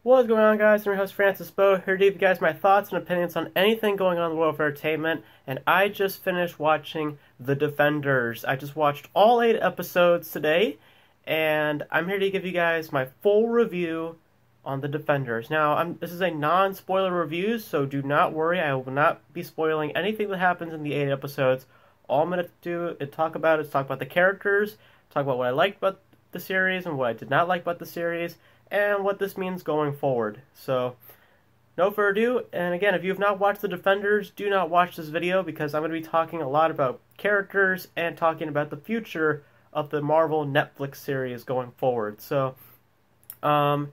What is going on, guys? I'm your host, Francis Beau, here to give you guys my thoughts and opinions on anything going on in the world of entertainment, and I just finished watching The Defenders. I just watched all 8 episodes today, and I'm here to give you guys my full review on The Defenders. Now, this is a non-spoiler review, so do not worry, I will not be spoiling anything that happens in the 8 episodes. All I'm going to do is talk about the characters, talk about what I liked about the series and what I did not like about the series, and what this means going forward. So, no further ado, and again, if you have not watched The Defenders, do not watch this video because I'm going to be talking a lot about characters and talking about the future of the Marvel Netflix series going forward. So here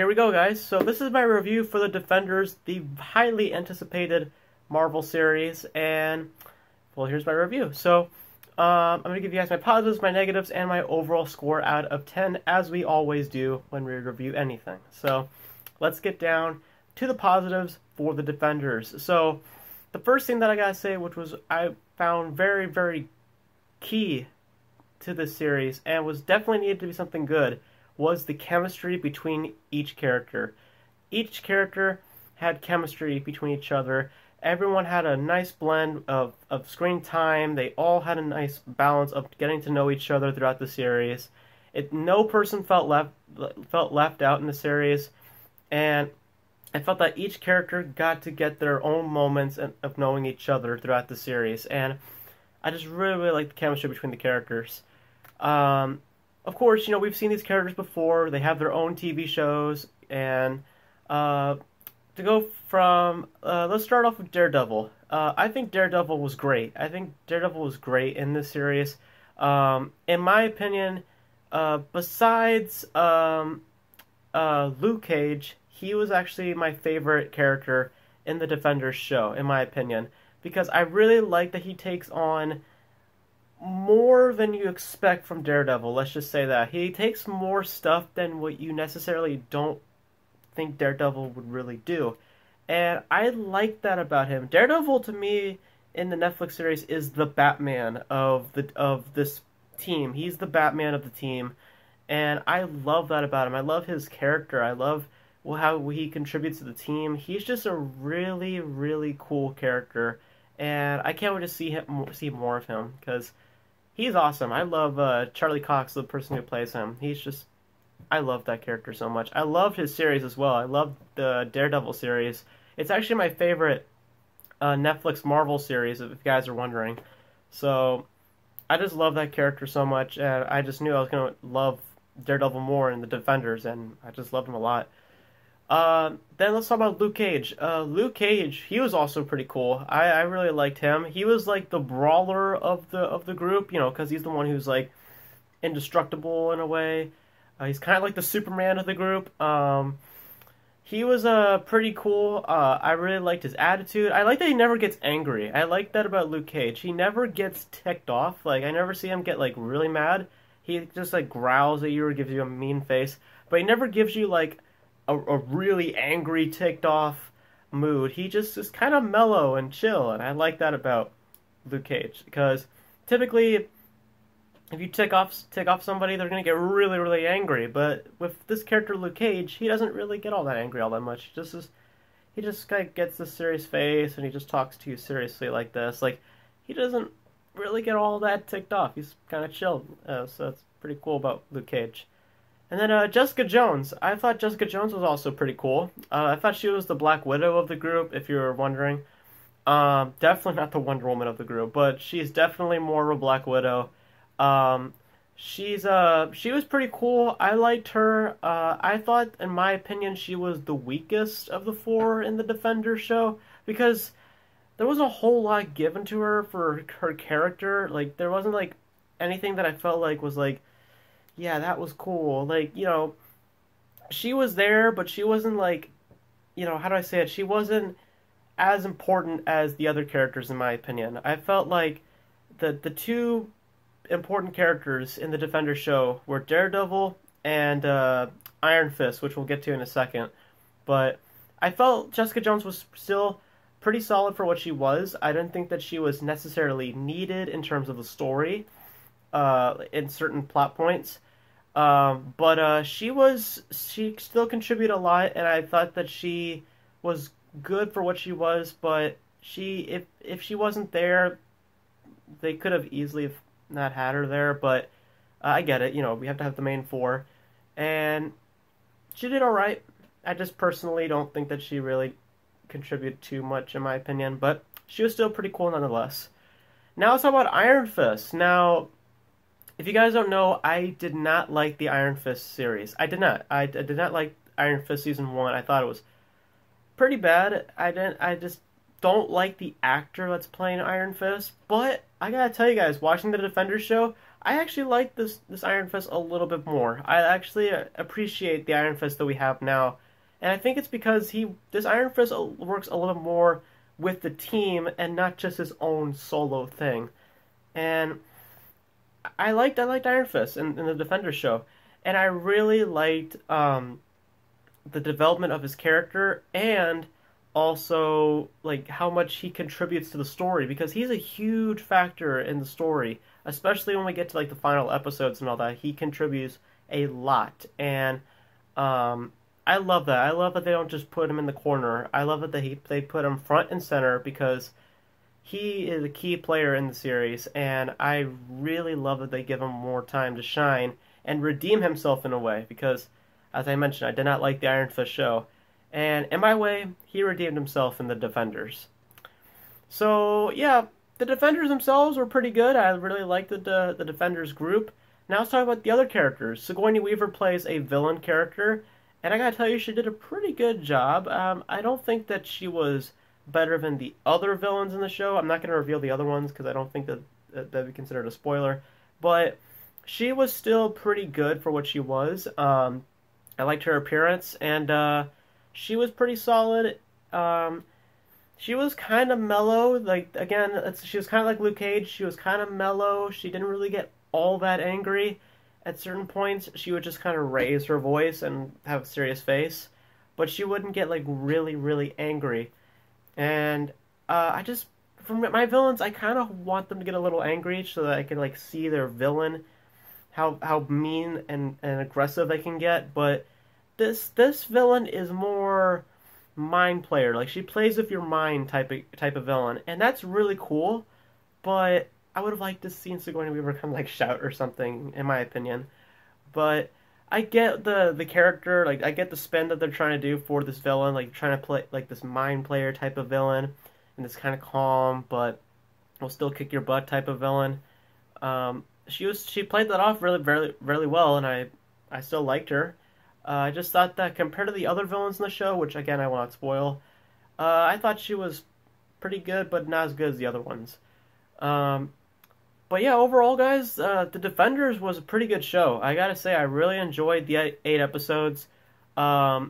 we go, guys. So this is my review for The Defenders, the highly anticipated Marvel series, and, well, here's my review. So, I'm going to give you guys my positives, my negatives, and my overall score out of 10, as we always do when we review anything. So, let's get down to the positives for The Defenders. So, the first thing that I gotta say, which was I found very, very key to this series, and was definitely needed to be something good, was the chemistry between each character. Each character had chemistry between each other. Everyone had a nice blend of screen time. They all had a nice balance of getting to know each other throughout the series. No person felt left out in the series, and I felt that each character got to get their own moments of knowing each other throughout the series, and I just really, really liked the chemistry between the characters. Of course, you know, we've seen these characters before. They have their own TV shows, and to go from, let's start off with Daredevil. I think Daredevil was great. I think Daredevil was great in this series. In my opinion, besides Luke Cage, he was actually my favorite character in the Defenders show, in my opinion, because I really like that he takes on more than you expect from Daredevil. Let's just say that. He takes more stuff than what you necessarily don't think Daredevil would really do. And I like that about him. Daredevil, to me, in the Netflix series, is the Batman of this team. He's the Batman of the team, and I love that about him. I love his character. I love how he contributes to the team. He's just a really, really cool character, and I can't wait to see more of him because he's awesome. I love Charlie Cox, the person who plays him. I love that character so much. I loved his series as well. I love the Daredevil series. It's actually my favorite Netflix Marvel series, if you guys are wondering. So, I just love that character so much, and I just knew I was going to love Daredevil more in The Defenders, and I just loved him a lot. Then let's talk about Luke Cage. Luke Cage, he was also pretty cool. I really liked him. He was like the brawler of the group, you know, because he's the one who's like indestructible in a way. He's kind of like the Superman of the group. He was pretty cool. I really liked his attitude. I like that he never gets angry. I like that about Luke Cage. He never gets ticked off. Like, I never see him get, like, really mad. He just, like, growls at you or gives you a mean face. But he never gives you, like, a really angry, ticked off mood. He just is kind of mellow and chill, and I like that about Luke Cage. Because typically, if you tick off somebody, they're going to get really, really angry. But with this character, Luke Cage, he doesn't really get all that angry all that much. He just kind of gets this serious face, and he just talks to you seriously like this. Like, he doesn't really get all that ticked off. He's kind of chill. So that's pretty cool about Luke Cage. And then Jessica Jones. I thought Jessica Jones was also pretty cool. I thought she was the Black Widow of the group, if you were wondering. Definitely not the Wonder Woman of the group, but she's definitely more of a Black Widow. She was pretty cool. I liked her. I thought, in my opinion, she was the weakest of the 4 in the Defenders show because there wasn't a whole lot given to her for her character. Like, there wasn't, like, anything that I felt like was, like, yeah, that was cool. Like, you know, she was there, but she wasn't, like, you know, how do I say it? She wasn't as important as the other characters, in my opinion. I felt like the 2 important characters in the Defender show were Daredevil and Iron Fist, which we'll get to in a second. But I felt Jessica Jones was still pretty solid for what she was. I didn't think that she was necessarily needed in terms of the story in certain plot points. But she still contributed a lot, and I thought that she was good for what she was. But if she wasn't there, they could have easily not had her there. But I get it. You know, we have to have the main four, and she did all right. I just personally don't think that she really contributed too much, in my opinion. But she was still pretty cool nonetheless. Now let's talk about Iron Fist. Now, if you guys don't know, I did not like the Iron Fist series. I did not. I did not like Iron Fist season 1. I thought it was pretty bad. I just don't like the actor that's playing Iron Fist. But I gotta tell you guys, watching the Defenders show, I actually like this Iron Fist a little bit more. I actually appreciate the Iron Fist that we have now, and I think it's because this Iron Fist works a little bit more with the team and not just his own solo thing. And I liked Iron Fist in the Defenders show, and I really liked the development of his character and also like how much he contributes to the story because he's a huge factor in the story, especially when we get to like the final episodes and all that. He contributes a lot, and I love that. I love that they don't just put him in the corner. I love that they put him front and center because he is a key player in the series, and I really love that they give him more time to shine and redeem himself in a way because, as I mentioned, I did not like the Iron Fist show. And in my way, he redeemed himself in the Defenders. So, yeah, the Defenders themselves were pretty good. I really liked the Defenders group. Now let's talk about the other characters. Sigourney Weaver plays a villain character, and I gotta tell you, she did a pretty good job. I don't think that she was better than the other villains in the show. I'm not going to reveal the other ones because I don't think that'd be considered a spoiler. But she was still pretty good for what she was. I liked her appearance, and she was pretty solid. She was kind of mellow. Like, again, she was kind of like Luke Cage. She was kind of mellow. She didn't really get all that angry. At certain points, she would just kind of raise her voice and have a serious face. But she wouldn't get, like, really, really angry. And from my villains, I kind of want them to get a little angry so that I can like see their villain, how mean and aggressive they can get. But this villain is more mind player, like she plays with your mind type of villain, and that's really cool. But I would have liked to see Sigourney Weaver kind of like shout or something, in my opinion. But I get the character, like I get the spin that they're trying to do for this villain, like trying to play like this mind player type of villain, and this kind of calm but will still kick your butt type of villain. She played that off really well, and I still liked her. I just thought that compared to the other villains in the show, which again I will not spoil, I thought she was pretty good, but not as good as the other ones. But yeah, overall, guys, The Defenders was a pretty good show. I gotta say, I really enjoyed the 8 episodes. I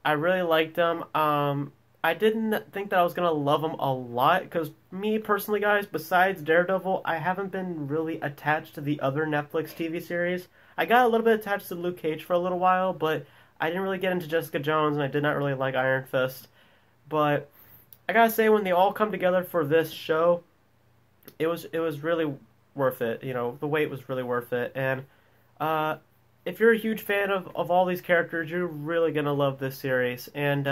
really liked them. I didn't think that I was gonna love them a lot, because me, personally, guys, besides Daredevil, I haven't been really attached to the other Netflix TV series. I got a little bit attached to Luke Cage for a little while, but I didn't really get into Jessica Jones, and I did not really like Iron Fist. But I gotta say, when they all come together for this show, it was really worth it. You know, the wait was really worth it. And if you're a huge fan of all these characters, you're really gonna love this series. And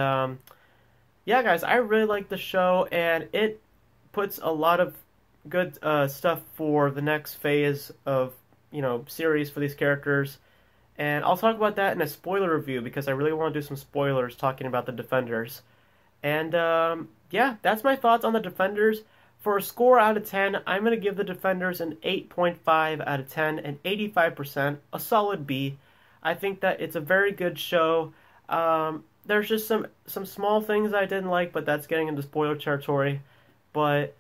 yeah, guys, I really like the show, and it puts a lot of good stuff for the next phase of, you know, series for these characters. And I'll talk about that in a spoiler review, because I really want to do some spoilers talking about the Defenders. And yeah, that's my thoughts on the Defenders. For a score out of 10, I'm going to give the Defenders an 8.5 out of 10, an 85%, a solid B. I think that it's a very good show. There's just some small things I didn't like, but that's getting into spoiler territory. But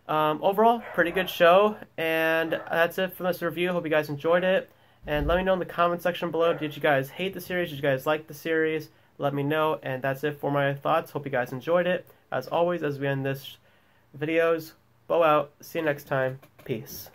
overall, pretty good show. And that's it for this review. Hope you guys enjoyed it. And let me know in the comment section below, did you guys hate the series? Did you guys like the series? Let me know. And that's it for my thoughts. Hope you guys enjoyed it. As always, as we end this videos, Beau out. See you next time. Peace.